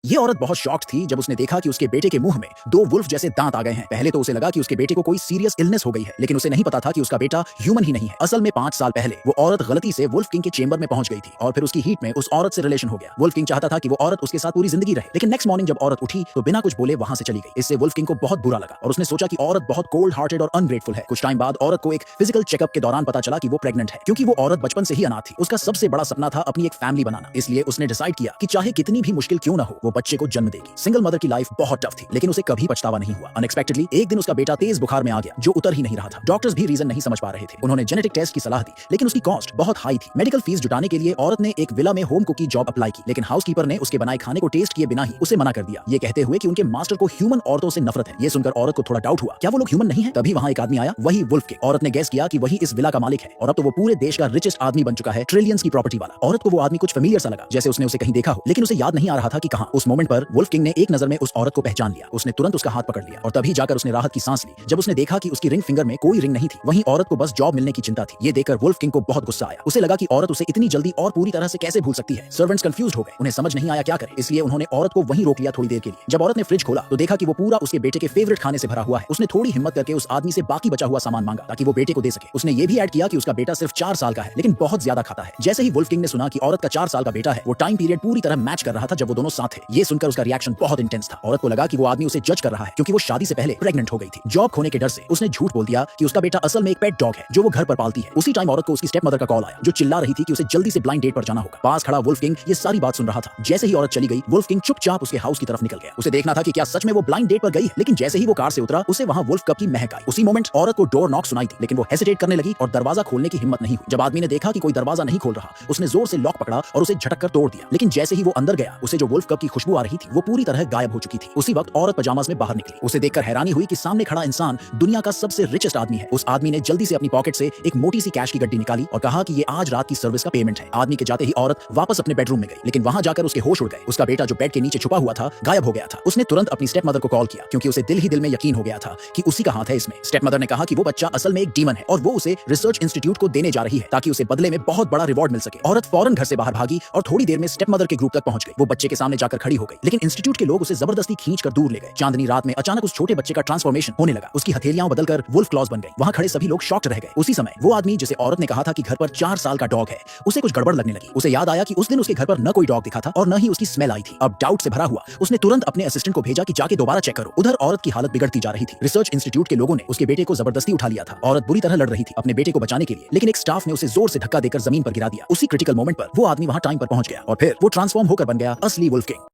ये औरत बहुत शॉक्ड थी जब उसने देखा कि उसके बेटे के मुंह में दो वुल्फ जैसे दांत आ गए हैं। पहले तो उसे लगा कि उसके बेटे को कोई सीरियस इलनेस हो गई है, लेकिन उसे नहीं पता था कि उसका बेटा ह्यूमन ही नहीं है। असल में 5 साल पहले वो औरत गलती से वुल्फ किंग के चेंबर में पहुंच गई थी और फिर उसकी हीट में उस औरत से रिलेशन हो गया। वुल्फ किंग चाहता था कि वो औरत उसके साथ पूरी जिंदगी रहे, लेकिन नेक्स्ट मॉर्निंग जब औरत उठी तो बिना कुछ बोले वहां से चली गई। इससे वुल्फ किंग को बहुत बुरा लगा और उसने सोचा कि औरत बहुत कोल्ड हार्टेड और अनग्रेटफुल है। कुछ टाइम बाद औरत को एक फिजिकल चेकअप के दौरान पता चला कि वो प्रेग्नेंट है। क्योंकि वो औरत बचपन से ही अनाथ थी, उसका सबसे बड़ा सपना था अपनी एक फैमिली बनाना। इसलिए उसने डिसाइड किया कि चाहे कितनी भी मुश्किल क्यों ना हो, वो बच्चे को जन्म देगी। सिंगल मदर की लाइफ बहुत टफ थी, लेकिन उसे कभी पछतावा नहीं हुआ। अनएक्सपेक्टेडली एक दिन उसका बेटा तेज बुखार में आ गया जो उतर ही नहीं रहा था। डॉक्टर्स भी रीजन नहीं समझ पा रहे थे। उन्होंने जेनेटिक टेस्ट की सलाह दी, लेकिन उसकी कॉस्ट बहुत हाई थी। मेडिकल फीस जुटाने के लिए औरत ने एक विला में होम कुक की जॉब अप्लाई की, लेकिन हाउसकीपर ने उसके बनाए खाने को टेस्ट किए बिना ही उसे मना कर दिया, ये कहते हुए कि उनके मास्टर को ह्यूमन औरतों से नफरत है। ये सुनकर औरत को थोड़ा डाउट हुआ, क्या वो लोग ह्यूमन नहीं है? तभी वहां एक आदमी आया, वही वुल्फ किंग। औरत ने गेस किया कि वही इस विला का मालिक है और अब तो वो पूरे देश का रिचेस्ट आदमी बन चुका है, ट्रिलियंस की प्रॉपर्टी वाला। औरत को वो आदमी कुछ फेमिलियर सा लगा, जैसे उसने उसे कहीं देखा हो, लेकिन उसे याद नहीं आ रहा था कि कहां। उस मोमेंट पर वुल्फ किंग ने एक नजर में उस औरत को पहचान लिया। उसने तुरंत उसका हाथ पकड़ लिया और तभी जाकर उसने राहत की सांस ली जब उसने देखा कि उसकी रिंग फिंगर में कोई रिंग नहीं थी। वहीं औरत को बस जॉब मिलने की चिंता थी। ये देखकर वुल्फ किंग को बहुत गुस्सा आया। उसे लगा कि औरत उसे इतनी जल्दी और पूरी तरह से कैसे भूल सकती है। सर्वेंट्स कंफ्यूज्ड हो गए, उन्हें समझ नहीं आया क्या करें, इसलिए उन्होंने औरत को वहीं रोक लिया थोड़ी देर के लिए। जब औरत ने फ्रिज खोला तो देखा कि वो पूरा उसके बेटे के फेवरेट खाने से भरा हुआ है। उसने थोड़ी हिम्मत करके उस आदमी से बाकी बचा हुआ सामान मांगा ताकि वो बेटे को दे सके। उसने ये भी ऐड किया कि उसका बेटा सिर्फ 4 साल का है, लेकिन बहुत ज्यादा खाता है। जैसे ही वुल्फ किंग ने सुना कि औरत का 4 साल का बेटा है, वो टाइम पीरियड पूरी तरह मैच कर रहा था जब वो दोनों साथ थे। ये सुनकर उसका रिएक्शन बहुत इंटेंस था। औरत को लगा कि वो आदमी उसे जज कर रहा है क्योंकि वो शादी से पहले प्रेग्नेंट हो गई थी। जॉब खोने के डर से उसने झूठ बोल दिया कि उसका बेटा असल में एक पेट डॉग है जो वो घर पर पालती है। उसी टाइम औरत को उसकी स्टेप मदर का कॉल आया जो चिल्ला रही थी कि उसे जल्दी से ब्लाइंड डेट पर जाना होगा। पास खड़ा वुल्फ किंग ये सारी बात सुन रहा था। जैसे ही औरत चली गई, वुल्फ किंग चुपचाप उसके हाउस की तरफ निकल गया। उसे देखना था कि क्या सच में वो ब्लाइंड डेट पर गई, लेकिन जैसे ही वो कार से उतरा उसे वहां वुल्फ कप की महक आई। उसी मोमेंट औरत को डोर नॉक सुनाई थी, लेकिन वो हेसिटेट करने लगी और दरवाजा खोलने की हिम्मत नहीं हुई। जब आदमी ने देखा कि कोई दरवाजा नहीं खोल रहा, उसने जोर से लॉक पकड़ा और उसे झटक कर तोड़ दिया। लेकिन जैसे ही वो अंदर गया, उसे जो वुल्फ कप की खुशबू आ रही थी वो पूरी तरह गायब हो चुकी थी। उसी वक्त औरत पजामास में बाहर निकली। उसे देखकर हैरानी हुई कि सामने खड़ा इंसान दुनिया का सबसे रिचेस्ट आदमी है। उस आदमी ने जल्दी से अपनी पॉकेट से एक मोटी सी कैश की गड्डी निकाली और कहा कि ये आज रात की सर्विस का पेमेंट है। आदमी के जाते ही औरत वापस अपने बेडरूम में गई, लेकिन वहां जाकर उसके होश उड़ गए। उसका बेटा जो बेड के नीचे छुपा हुआ था गायब हो गया था। उसने तुरंत अपनी स्टेप मदर को कॉल किया क्योंकि उसे दिल ही दिल में यकीन हो गया था कि उसी का हाथ है इसमें। स्टेप मदर ने कहा कि वो बच्चा असल में एक डीमन है और वो उसे रिसर्च इंस्टीट्यूट को देने जा रही है ताकि उसे बदले में बहुत बड़ा रिवॉर्ड मिल सके। औरत फौरन घर से बाहर भागी और थोड़ी देर में स्टेप मदर के ग्रुप तक पहुंच गई। वो बच्चे के सामने जाकर खड़ी हो गई, लेकिन इंस्टीट्यूट के लोग उसे जबरदस्ती खींचकर दूर ले गए। चांदनी रात में अचानक उस छोटे बच्चे का ट्रांसफॉर्मेशन होने लगा। उसकी हथेलियां बदलकर वुल्फ क्लॉज बन गई। वहां खड़े सभी लोग शॉक्ड रह गए। उसी समय वो आदमी जिसे औरत ने कहा था कि घर पर 4 साल का डॉग है, उसे कुछ गड़बड़ लगने लगी। उसे याद आया कि उस दिन उसके घर पर न कोई डॉग दिखा था और न ही उसकी स्मेल आई थी। अब डाउट से भरा हुआ उसने तुरंत अपने असिस्टेंट को भेजा कि जाके दोबारा चेक करो। उधर औरत की हालत बिगड़ती जा रही थी। रिसर्च इंस्टीट्यूट के लोगों ने उसके बेटे को जबरदस्ती उठा लिया था। औरत बुरी तरह लड़ रही थी अपने बेटे को बचाने के लिए, लेकिन एक स्टाफ ने उसे जोर से धक्का देकर जमीन पर गिरा दिया। उसी क्रिटिकल मोमेंट पर वो आदमी वहां टाइम पर पहुंच गया और फिर वो ट्रांसफॉर्म होकर बन गया असली वुल्फ किंग।